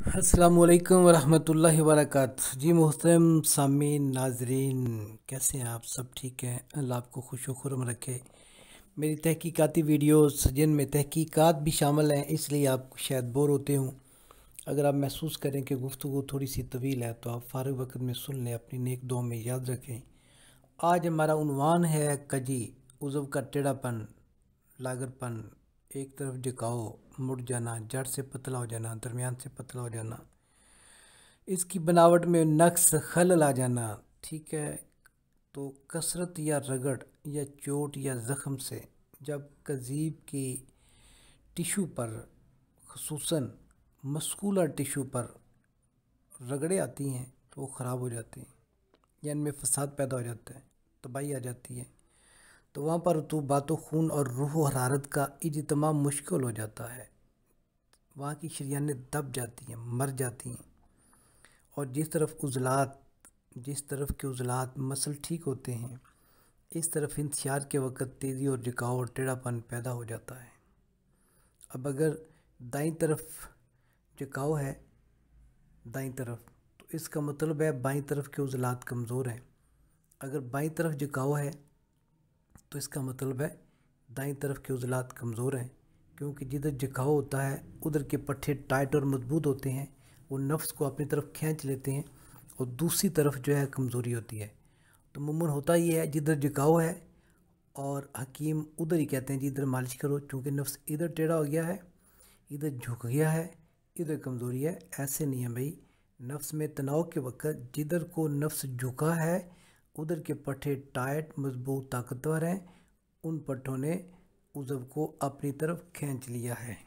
अस्सलामु अलैकुम वरहमतुल्लाहि वबरकातुहू। जी मोहतरम सामीन नाजरीन, कैसे हैं आप? सब ठीक हैं? अल्लाह आपको खुश व खुर्म रखे। मेरी तहकीकाती वीडियोस जिनमें तहकीकात भी शामिल हैं, इसलिए आप शायद बोर होते हों। अगर आप महसूस करें कि गुफ्तगू थोड़ी सी तवील है तो आप फ़ारग वक्त में सुन लें, अपनी नेक दुआ में याद रखें। आज हमारा उन्वान है कजी, उज़व का टेढ़ापन, लागरपन, एक तरफ झुकाव, मुड़ जाना, जड़ से पतला हो जाना, दरमियान से पतला हो जाना, इसकी बनावट में नक्स खलल आ जाना। ठीक है, तो कसरत या रगड़ या चोट या ज़ख़म से जब कज़ीब की टिशू पर, ख़ुसूसन मस्कुलर टिशू पर रगड़े आती हैं तो वो ख़राब हो जाती हैं या इनमें फसाद पैदा हो जाता है, तबाही आ जाती है। तो वहाँ पर रतूबात खून और रूह व हरारत का इज्तिमा मुश्किल हो जाता है। वहाँ की शरीयानें दब जाती हैं, मर जाती हैं। और जिस तरफ के उज़लात मसल ठीक होते हैं, इस तरफ इंतशार के वक़्त तेज़ी और झुकाव और टेढ़ापन पैदा हो जाता है। अब अगर दाईं तरफ झुकाव है, दाईं तरफ, तो इसका मतलब है बाईं तरफ के उज़लात कमज़ोर हैं। अगर बाईं तरफ झुकाव है तो इसका मतलब है दाईं तरफ के उज़लात कमज़ोर हैं, क्योंकि जिधर झुकाव होता है उधर के पट्टे टाइट और मजबूत होते हैं, वो नफ्स को अपनी तरफ खींच लेते हैं, और दूसरी तरफ जो है कमज़ोरी होती है। तो मुमकिन होता ये है जिधर झुकाव है और हकीम उधर ही कहते हैं जी इधर मालिश करो, चूँकि नफ्स इधर टेढ़ा हो गया है, इधर झुक गया है, इधर कमज़ोरी है। ऐसे नहीं है भाई, नफ्स में तनाव के वक्त जिधर को नफ्स झुका है उधर के पट्टे टाइट, मजबूत, ताकतवर हैं। उन पट्टों ने उज़व को अपनी तरफ खींच लिया है।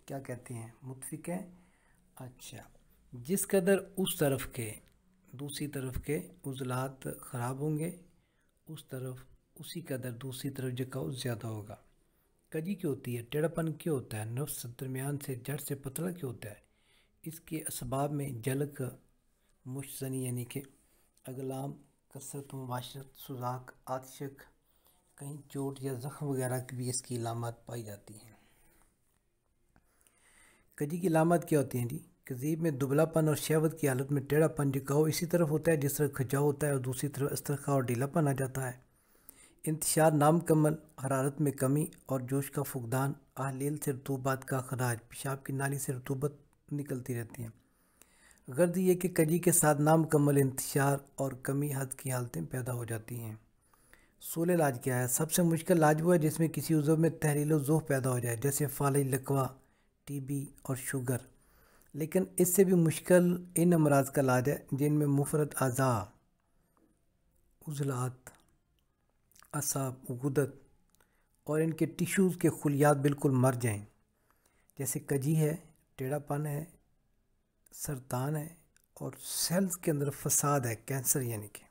क्या कहते हैं, मुत्फिक हैं? अच्छा, जिस कदर उस तरफ के, दूसरी तरफ के उज़लात ख़राब होंगे, उस तरफ उसी कदर दूसरी तरफ झुकाव ज़्यादा होगा। कजी क्यों होती है? टेढ़ापन क्यों होता है? नफ्स दरमियान से, जड़ से पतला क्यों होता है? इसके असबाब में जलक, मुश्तनी यानी कि अगलाम, कसरत, मुबाशरत, सुजाक, आतशक, कहीं चोट या ज़ख़म वगैरह की भी इसकी अलामत पाई जाती हैं। कजी की अलामत क्या होती हैं जी? कज़ीब में दुबलापन और शहवत की हालत में टेढ़ापन, झुकाव इसी तरफ होता है जिस तरफ खिंचाव होता है, और दूसरी तरफ इस्तिरखा और ढीलापन आ जाता है। इंतशार नामुकम्मल, हरारत में कमी और जोश का फुकदान, आहलील से रतूबात का अखराज, पेशाब की नाली से रतूबत निकलती रहती है। गर्द ये कि कजी के साथ नामुकम्मल इंतशार और कमी हद की हालतें पैदा हो जाती हैं। सूल इलाज क्या है? सबसे मुश्किल इलाज वो है जिसमें किसी उज़व में तहरील ज़ोह पैदा हो जाए, जैसे फाली, लकवा, टीबी और शुगर। लेकिन इससे भी मुश्किल इन अमराज का इलाज है जिनमें मुफरद अज़ा, उज़लात, असाब, गुदत और इनके टिश्यूज़ के खुलियात बिल्कुल मर जाएं, जैसे कजी है, टेढ़ापन है, सरतान है, और सेल्स के अंदर फसाद है, कैंसर यानी कि।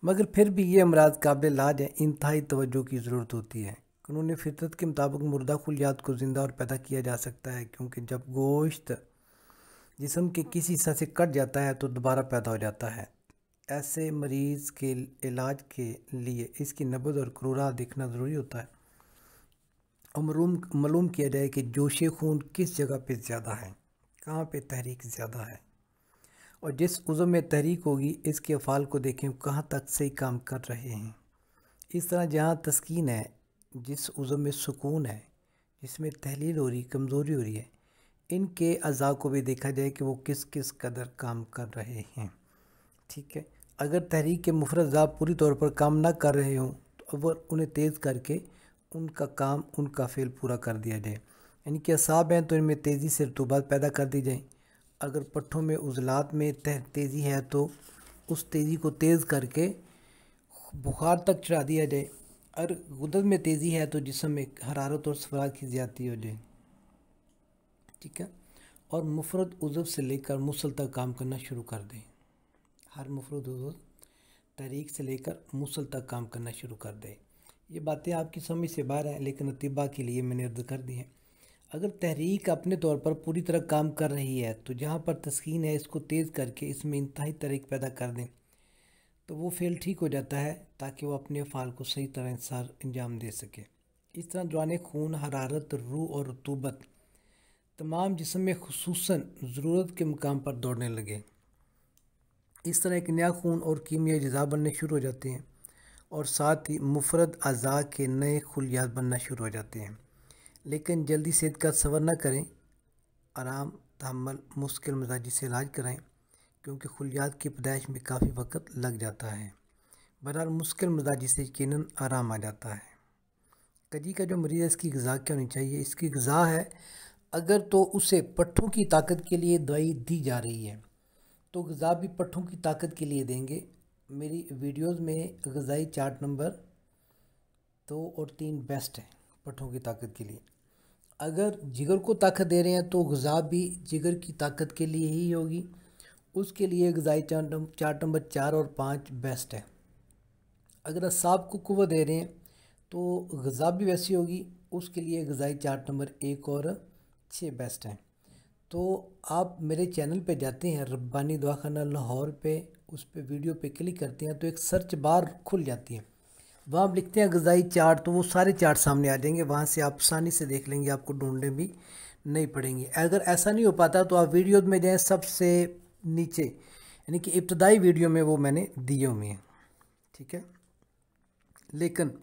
मगर फिर भी ये अमराज काबिल इलाज है, इंतहाई तवज्जो की ज़रूरत होती है। कानून फितरत के मुताबिक मुर्दा खुलियात को ज़िंदा और पैदा किया जा सकता है, क्योंकि जब गोश्त जिस्म के किसी हिस्सा से कट जाता है तो दोबारा पैदा हो जाता है। ऐसे मरीज़ के इलाज के लिए इसकी नब्ज़ और क्रूरा देखना ज़रूरी होता है, और मालूम किया जाए कि जोश खून किस जगह पे ज़्यादा है, कहाँ पे तहरीक ज़्यादा है, और जिस उज़व में तहरीक होगी इसके अफ़ाल को देखें कहाँ तक सही काम कर रहे हैं। इस तरह जहाँ तस्कीन है, जिस उज़व में सुकून है, जिसमें तहलील हो रही, कमज़ोरी हो रही है, इनके अज़ा को भी देखा जाए कि वो किस किस कदर काम कर रहे हैं। ठीक है, अगर तहरीक के मुफरद अज़ा पूरी तौर पर काम ना कर रहे हों तो अगर उन्हें तेज़ करके उनका काम, उनका फ़ेल पूरा कर दिया जाए। यानी कि असाब हैं तो इनमें तेज़ी से रतूबात पैदा कर दी जाए। अगर पट्ठों में उज़लात में तेज़ी है तो उस तेज़ी को तेज़ करके बुखार तक चढ़ा दिया जाए। अगर गुदत में तेज़ी है तो जिस्म में हरारत और सफरा की ज़्यादती हो जाए। ठीक है, और मुफरद उज़व से लेकर मुसल तक काम करना शुरू कर दें। हर मुफरद उज़व तहरीक से लेकर मुसल तक काम करना शुरू कर दें। ये बातें आपकी समझ से बाहर हैं, लेकिन अतिबा के लिए मैंने अर्ज़ कर दी हैं। अगर तहरीक अपने तौर पर पूरी तरह काम कर रही है तो जहाँ पर तस्कीन है इसको तेज़ करके इसमें इंतहाई तहरीक पैदा कर दें तो वो फ़ेल ठीक हो जाता है, ताकि वो अपने फ़ाल को सही तरह इंसार अंजाम दे सके। इस तरह दौरान खून, हरारत, रूह और रतूबत तमाम जिस्म में खुसूसन ज़रूरत के मुकाम पर दौड़ने लगे। इस तरह एक नया खून और कीमियाई अज़ा बनने शुरू हो जाते हैं और साथ ही मुफरद अज़ा के नए खुलियात बनना शुरू हो जाते हैं। लेकिन जल्दी सेहत का सवर न करें, आराम तहम्मुल मुश्किल मिजाजी से इलाज कराएं, क्योंकि खुलियात की पैदाइश में काफ़ी वक्त लग जाता है। बहरहाल मुश्किल मिजाजी से यकीनन आराम आ जाता है। कजी का जो मरीज़ है, इसकी ग़िज़ा क्या होनी चाहिए? इसकी ग़िज़ा है, अगर तो उसे पट्ठों की ताकत के लिए दवाई दी जा रही है तो ग़िज़ा भी पट्ठों की ताकत के लिए देंगे। मेरी वीडियोस में ग़िज़ाई चार्ट नंबर 2 और 3 बेस्ट है पट्ठों की ताकत के लिए। अगर जिगर को ताकत दे रहे हैं तो ग़िज़ा भी जिगर की ताकत के लिए ही होगी, उसके लिए ग़िज़ाई चार्ट नंबर 4 और 5 बेस्ट है। अगर असाब को क़ुव्वत दे रहे हैं तो ग़िज़ा भी वैसी होगी, उसके लिए ग़िज़ाई चार्ट नंबर 1 और 6 बेस्ट हैं। तो आप मेरे चैनल पे जाते हैं रब्बानी दवाखाना लाहौर पे, उस पे वीडियो पे क्लिक करते हैं तो एक सर्च बार खुल जाती है, वहाँ आप लिखते हैं ग़िज़ाई चार्ट तो वो सारे चार्ट सामने आ जाएंगे, वहाँ से आप आसानी से देख लेंगे, आपको ढूंढने भी नहीं पड़ेंगे। अगर ऐसा नहीं हो पाता तो आप वीडियो में जाएँ, सबसे नीचे यानी कि इब्तदाई वीडियो में वो मैंने दिए हुए हैं, ठीक है। लेकिन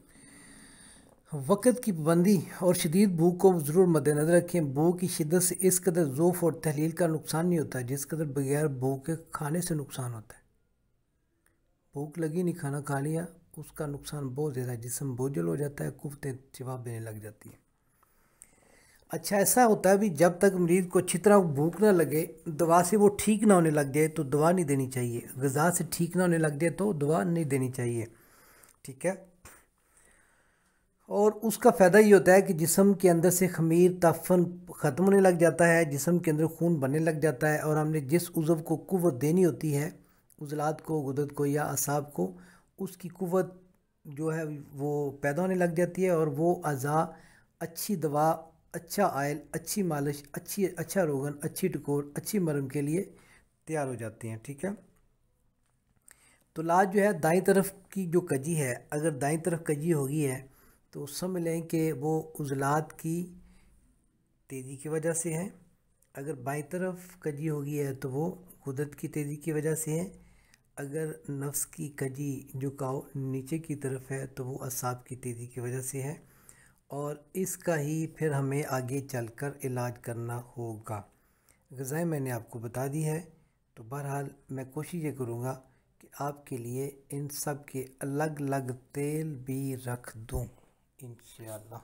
वक़्त की पाबंदी और शदीद भूख को ज़रूर मद्देनज़र रखें। भूख की शिद्दत से इस कदर ज़ौफ़ और तहलील का नुकसान नहीं होता जिस कदर बगैर भूख के खाने से नुकसान होता है। भूख लगी नहीं, खाना खा लिया, उसका नुकसान बहुत ज़्यादा है, जिस्म बोझल हो जाता है, कुव्वतें जवाब देने लग जाती हैं। अच्छा, ऐसा होता है भी जब तक मरीज़ को अच्छी तरह भूख ना लगे, दवा से वो ठीक ना होने लग जाए तो दवा नहीं देनी चाहिए। ग़िज़ा से ठीक ना होने लग जाए तो दवा नहीं देनी चाहिए, ठीक है। और उसका फ़ायदा ये होता है कि जिस्म के अंदर से ख़मीर ताफ़न ख़त्म होने लग जाता है, जिस्म के अंदर खून बनने लग जाता है और हमने जिस उज़व को क़ुव्वत देनी होती है, उज़लात को, गुदत को या असाब को, उसकी क़ुव्वत जो है वो पैदा होने लग जाती है और वो अज़ा अच्छी दवा, अच्छा आयल, अच्छी मालिश, अच्छा रोगन, अच्छी टकोर, अच्छी मरहम के लिए तैयार हो जाती हैं, ठीक है। तो इलाज जो है, दाईं तरफ की जो कजी है, अगर दाईं तरफ कजी होगी है तो समझ लें कि वो उज़लात की तेज़ी की वजह से है। अगर बाईं तरफ कजी होगी है तो वो गुदत की तेज़ी की वजह से है। अगर नफ्स की कजी झुकाव नीचे की तरफ है तो वो असाब की तेज़ी की वजह से है और इसका ही फिर हमें आगे चलकर इलाज करना होगा। ग़िज़ाएँ मैंने आपको बता दी है, तो बहरहाल मैं कोशिश ये करूँगा कि आपके लिए इन सब के अलग अलग तेल भी रख दूँ इंशाअल्लाह।